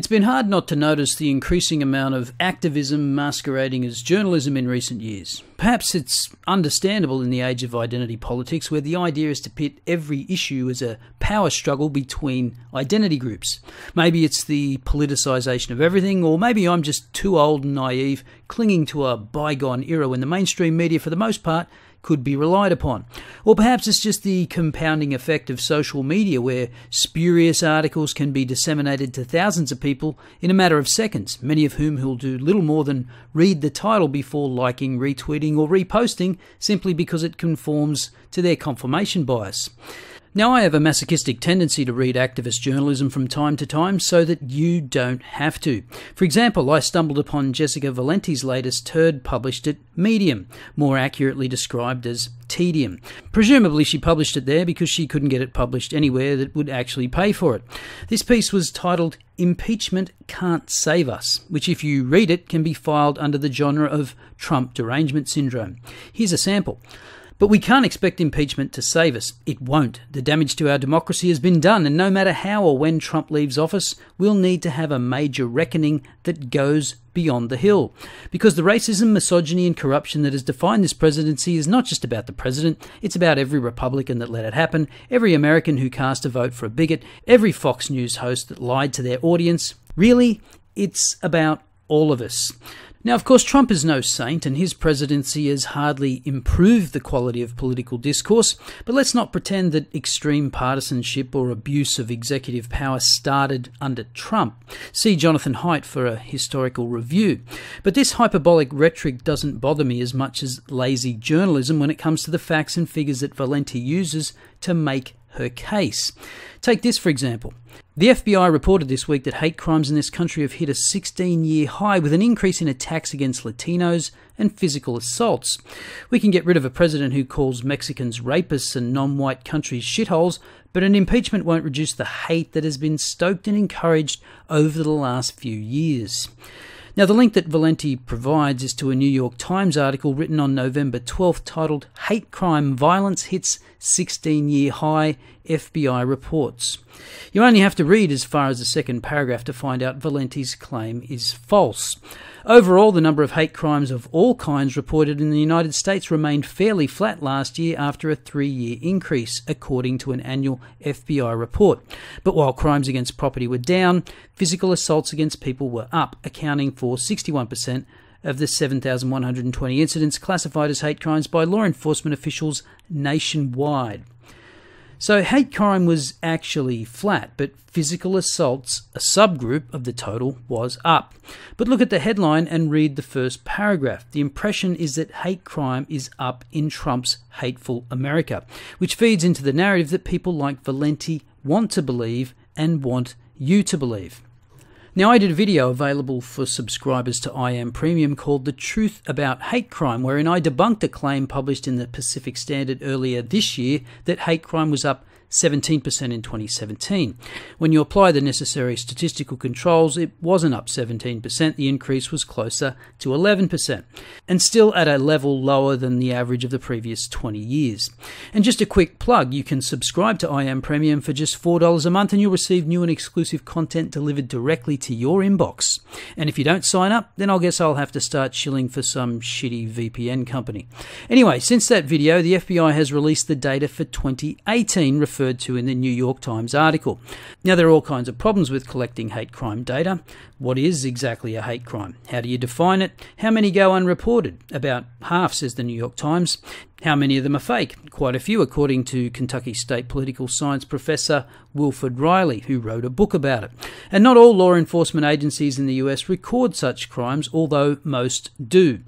It's been hard not to notice the increasing amount of activism masquerading as journalism in recent years. Perhaps it's understandable in the age of identity politics, where the idea is to pit every issue as a power struggle between identity groups. Maybe it's the politicisation of everything, or maybe I'm just too old and naive, clinging to a bygone era when the mainstream media, for the most part, could be relied upon. Or perhaps it's just the compounding effect of social media, where spurious articles can be disseminated to thousands of people in a matter of seconds, many of whom will do little more than read the title before liking, retweeting or reposting, simply because it conforms to their confirmation bias. Now, I have a masochistic tendency to read activist journalism from time to time so that you don't have to. For example, I stumbled upon Jessica Valenti's latest turd published at Medium, more accurately described as Tedium. Presumably she published it there because she couldn't get it published anywhere that would actually pay for it. This piece was titled "Impeachment Can't Save Us," which, if you read it, can be filed under the genre of Trump derangement syndrome. Here's a sample. "But we can't expect impeachment to save us. It won't. The damage to our democracy has been done, and no matter how or when Trump leaves office, we'll need to have a major reckoning that goes beyond the hill. Because the racism, misogyny and corruption that has defined this presidency is not just about the president, it's about every Republican that let it happen, every American who cast a vote for a bigot, every Fox News host that lied to their audience. Really, it's about all of us." Now, of course, Trump is no saint, and his presidency has hardly improved the quality of political discourse, but let's not pretend that extreme partisanship or abuse of executive power started under Trump. See Jonathan Haidt for a historical review. But this hyperbolic rhetoric doesn't bother me as much as lazy journalism when it comes to the facts and figures that Valenti uses to make her case. Take this, for example. The FBI reported this week that hate crimes in this country have hit a 16-year high, with an increase in attacks against Latinos and physical assaults. We can get rid of a president who calls Mexicans rapists and non-white countries shitholes, but an impeachment won't reduce the hate that has been stoked and encouraged over the last few years. Now, the link that Valenti provides is to a New York Times article written on November 12th titled "Hate Crime Violence Hits 16-Year High, FBI Reports." You only have to read as far as the second paragraph to find out Valenti's claim is false. Overall, the number of hate crimes of all kinds reported in the United States remained fairly flat last year after a 3-year increase, according to an annual FBI report. But while crimes against property were down, physical assaults against people were up, accounting for 61% of the 7,120 incidents classified as hate crimes by law enforcement officials nationwide. So hate crime was actually flat, but physical assaults, a subgroup of the total, was up. But look at the headline and read the first paragraph. The impression is that hate crime is up in Trump's hateful America, which feeds into the narrative that people like Valenti want to believe and want you to believe. Now, I did a video available for subscribers to IM Premium called "The Truth About Hate Crime," wherein I debunked a claim published in the Pacific Standard earlier this year that hate crime was up 17% in 2017. When you apply the necessary statistical controls, it wasn't up 17%, the increase was closer to 11%, and still at a level lower than the average of the previous 20 years. And just a quick plug, you can subscribe to IM Premium for just $4 a month and you'll receive new and exclusive content delivered directly to your inbox. And if you don't sign up, then I guess I'll have to start shilling for some shitty VPN company. Anyway, since that video, the FBI has released the data for 2018, referred to in the New York Times article. Now, there are all kinds of problems with collecting hate crime data. What is exactly a hate crime? How do you define it? How many go unreported? About half, says the New York Times. How many of them are fake? Quite a few, according to Kentucky State political science professor Wilford Riley, who wrote a book about it. And not all law enforcement agencies in the US record such crimes, although most do.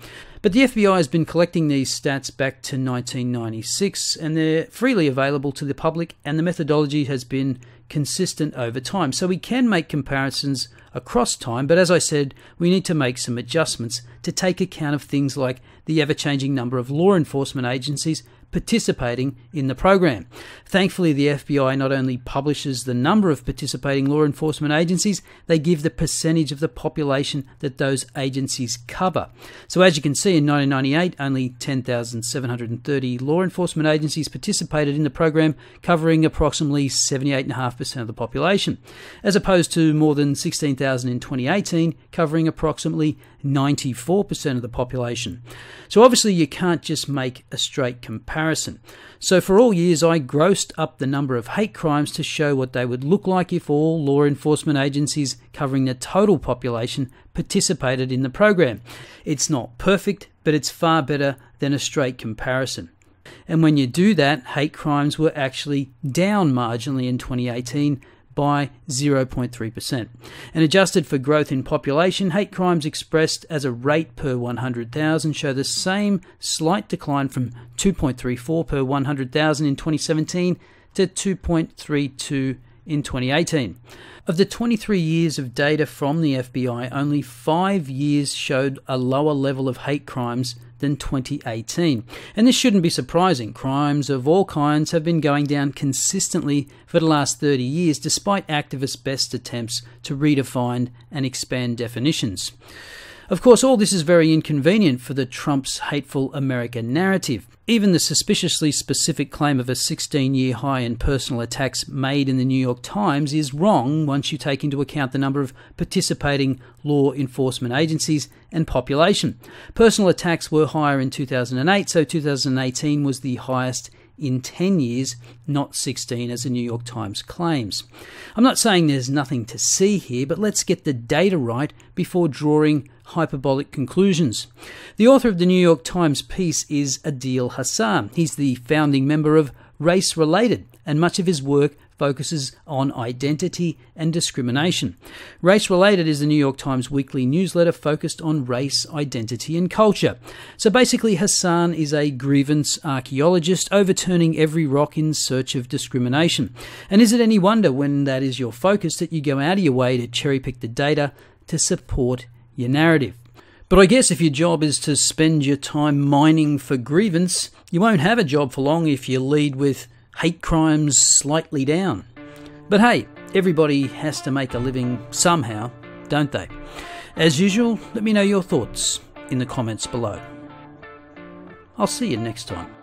But the FBI has been collecting these stats back to 1996, and they're freely available to the public, and the methodology has been consistent over time. So we can make comparisons across time, but as I said, we need to make some adjustments to take account of things like the ever-changing number of law enforcement agencies, participating in the program. Thankfully, the FBI not only publishes the number of participating law enforcement agencies, they give the percentage of the population that those agencies cover. So as you can see, in 1998, only 10,730 law enforcement agencies participated in the program, covering approximately 78.5% of the population, as opposed to more than 16,000 in 2018, covering approximately 94% of the population. So obviously you can't just make a straight comparison. So for all years I grossed up the number of hate crimes to show what they would look like if all law enforcement agencies covering the total population participated in the program. It's not perfect, but it's far better than a straight comparison. And when you do that, hate crimes were actually down marginally in 2018 by 0.3%. And adjusted for growth in population, hate crimes expressed as a rate per 100,000 show the same slight decline from 2.34 per 100,000 in 2017 to 2.32 in 2018. Of the 23 years of data from the FBI, only 5 years showed a lower level of hate crimes than 2018. And this shouldn't be surprising. Crimes of all kinds have been going down consistently for the last 30 years, despite activists' best attempts to redefine and expand definitions. Of course, all this is very inconvenient for the Trump's hateful America narrative. Even the suspiciously specific claim of a 16-year high in personal attacks made in the New York Times is wrong once you take into account the number of participating law enforcement agencies and population. Personal attacks were higher in 2008, so 2018 was the highest in 10 years, not 16 as the New York Times claims. I'm not saying there's nothing to see here, but let's get the data right before drawing hyperbolic conclusions. The author of the New York Times piece is Adil Hassan. He's the founding member of Race Related, and much of his work focuses on identity and discrimination. Race Related is the New York Times weekly newsletter focused on race, identity and culture. So basically, Hassan is a grievance archaeologist overturning every rock in search of discrimination. And is it any wonder, when that is your focus, that you go out of your way to cherry-pick the data to support your narrative? But I guess if your job is to spend your time mining for grievance, you won't have a job for long if you lead with hate crimes slightly down. But hey, everybody has to make a living somehow, don't they? As usual, let me know your thoughts in the comments below. I'll see you next time.